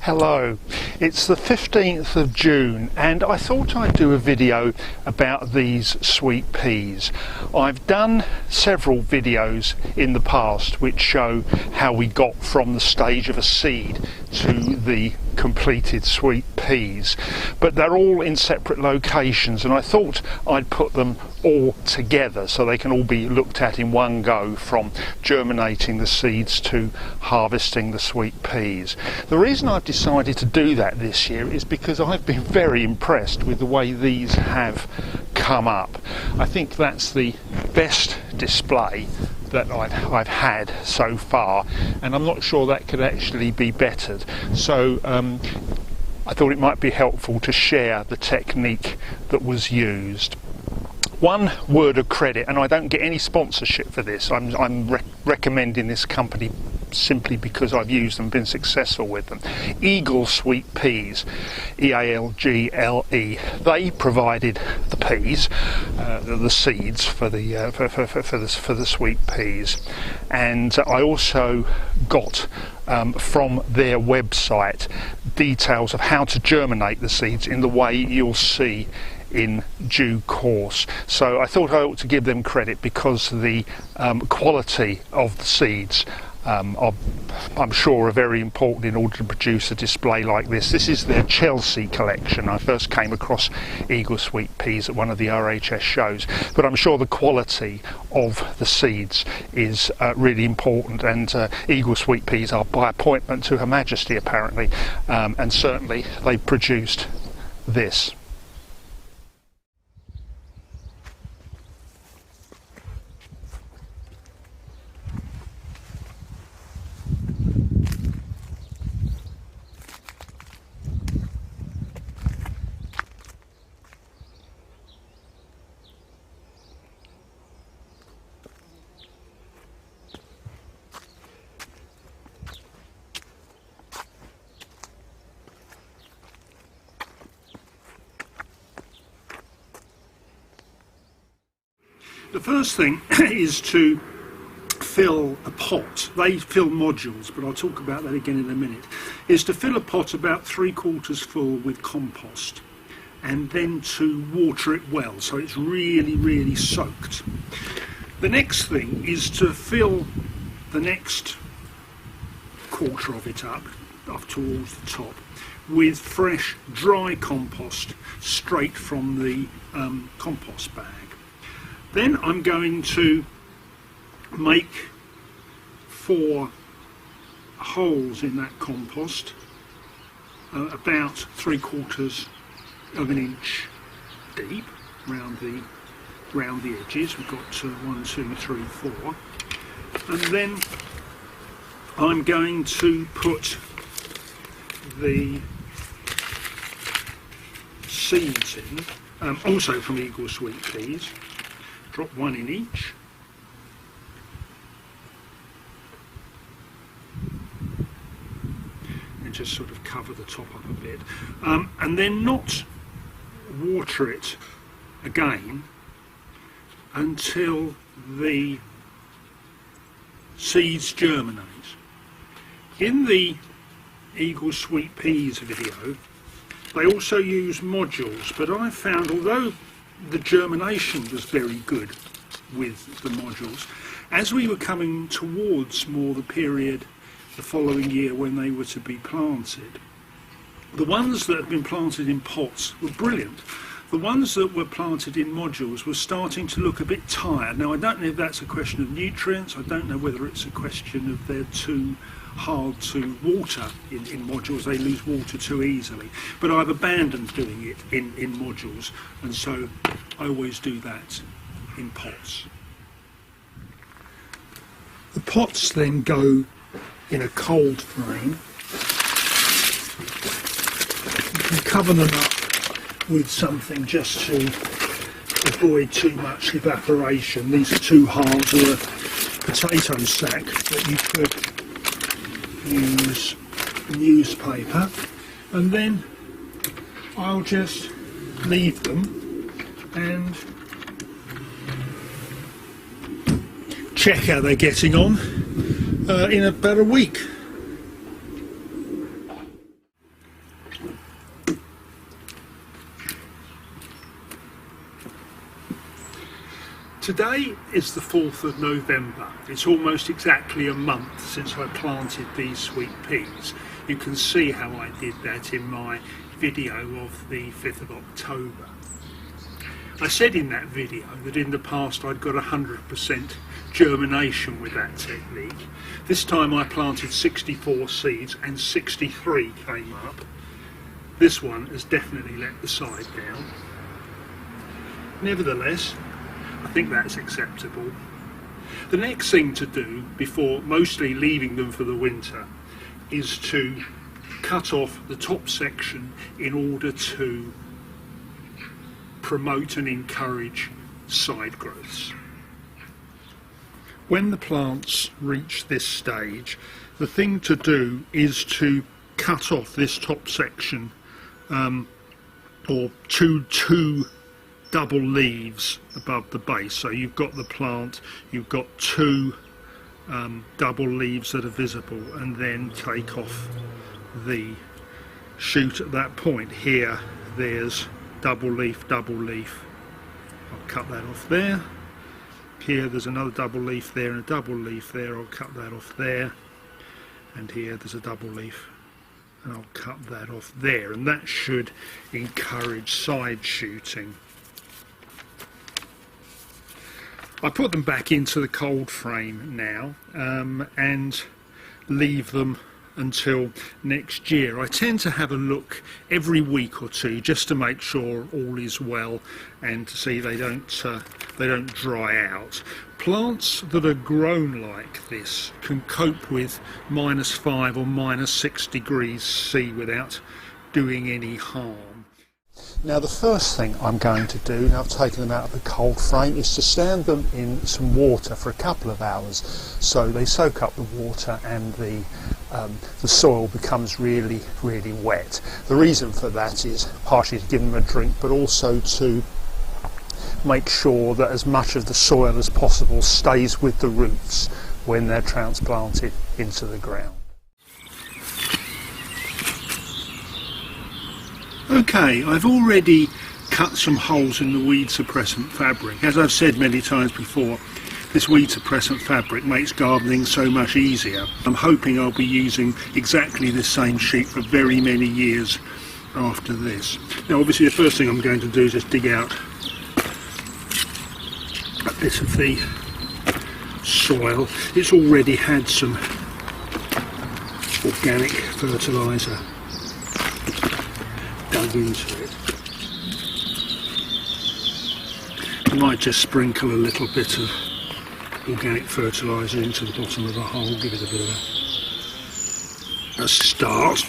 Hello, it's the 15th of June and I thought I'd do a video about these sweet peas. I've done several videos in the past which show how we got from the stage of a seed to the completed sweet peas, but they're all in separate locations and I thought I'd put them all together so they can all be looked at in one go, from germinating the seeds to harvesting the sweet peas. The reason I've decided to do that this year is because I've been very impressed with the way these have come up. I think that's the best display that I've had so far, and I'm not sure that could actually be bettered. So I thought it might be helpful to share the technique that was used. One word of credit, and I don't get any sponsorship for this, I'm recommending this company simply because I've used them, been successful with them. Eagle Sweet Peas, E-A-L-G-L-E. They provided the peas, the seeds for the sweet peas, and I also got from their website details of how to germinate the seeds in the way you'll see in due course. So I thought I ought to give them credit because the quality of the seeds I'm sure are very important in order to produce a display like this. This is their Chelsea collection. I first came across Eagle Sweet Peas at one of the RHS shows, but I'm sure the quality of the seeds is really important, and Eagle Sweet Peas are by appointment to Her Majesty apparently, and certainly they produced this. The first thing is to fill a pot. They fill modules, but I'll talk about that again in a minute. Is to fill a pot about 3/4 full with compost, and then to water it well so it's really soaked. The next thing is to fill the next quarter of it up towards the top with fresh dry compost straight from the compost bag. Then I'm going to make 4 holes in that compost, about 3/4 of an inch deep round the edges. We've got 1, 2, 3, 4, and then I'm going to put the seeds in, also from Eagle Sweet Peas. Drop 1 in each, and just sort of cover the top up a bit, and then not water it again until the seeds germinate. In the Eagle Sweet Peas video they also use modules, but I found although the germination was very good with the modules, as we were coming towards more the period the following year when they were to be planted, the ones that had been planted in pots were brilliant. The ones that were planted in modules were starting to look a bit tired. Now I don't know if that's a question of nutrients, I don't know whether it's a question of they're too hard to water in modules, they lose water too easily, but I've abandoned doing it in modules, and so I always do that in pots. The pots then go in a cold frame. You can cover them up with something just to avoid too much evaporation. These are 2 halves of a potato sack that you could use newspaper, and then I'll just leave them and check how they're getting on in about a week. Today is the 4th of November. It's almost exactly a month since I planted these sweet peas. You can see how I did that in my video of the 5th of October. I said in that video that in the past I'd got 100% germination with that technique. This time I planted 64 seeds and 63 came up. This one has definitely let the side down. Nevertheless, I think that's acceptable. The next thing to do before mostly leaving them for the winter is to cut off the top section in order to promote and encourage side growths. When the plants reach this stage, the thing to do is to cut off this top section or two double leaves above the base. So you've got the plant, you've got two double leaves that are visible, and then take off the shoot at that point. Here there's double leaf, I'll cut that off there. Here there's another double leaf there and a double leaf there, I'll cut that off there. And here there's a double leaf and I'll cut that off there, and that should encourage side shooting. I put them back into the cold frame now and leave them until next year. I tend to have a look every week or two just to make sure all is well and to see they don't dry out. Plants that are grown like this can cope with -5 or -6 degrees C without doing any harm. Now the first thing I'm going to do, now I've taken them out of the cold frame, is to stand them in some water for a couple of hours so they soak up the water and the soil becomes really wet. The reason for that is partially to give them a drink, but also to make sure that as much of the soil as possible stays with the roots when they're transplanted into the ground. Okay, I've already cut some holes in the weed suppressant fabric. As I've said many times before, this weed suppressant fabric makes gardening so much easier. I'm hoping I'll be using exactly the same sheet for very many years after this. Now obviously the first thing I'm going to do is just dig out a bit of the soil. It's already had some organic fertiliser dug into it. I might just sprinkle a little bit of organic fertiliser into the bottom of the hole, give it a bit of a start.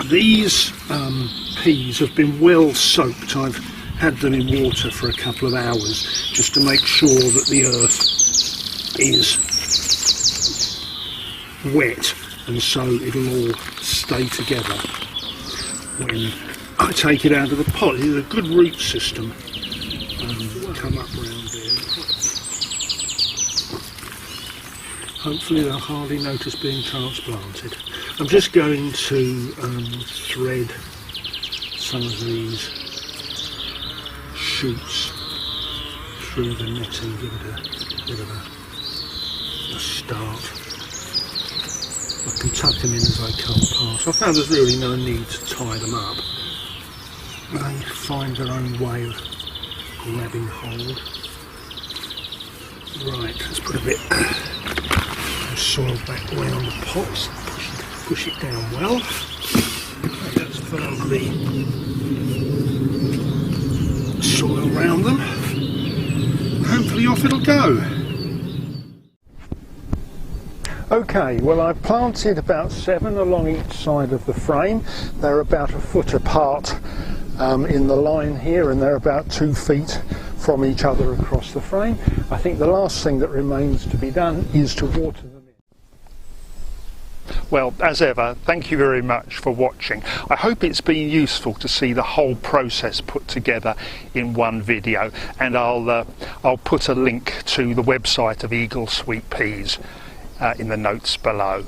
These peas have been well soaked. I've had them in water for a couple of hours just to make sure that the earth is wet, and so it'll all stay together when I take it out of the pot. It's a good root system. Come up round there. Hopefully they'll hardly notice being transplanted. I'm just going to thread some of these shoots through the netting, give it a bit of a start. I can tuck them in as I come past. I found there's really no need to tie them up. They find their own way of grabbing hold. Right, let's put a bit of soil back around the pots. Push it down well. Let's firm the soil around them. Hopefully off it'll go. Okay, well I've planted about 7 along each side of the frame. They're about a foot apart in the line here, and they're about 2 feet from each other across the frame. I think the last thing that remains to be done is to water them in. Well, as ever, thank you very much for watching. I hope it's been useful to see the whole process put together in one video, and I'll put a link to the website of Eagle Sweet Peas in the notes below.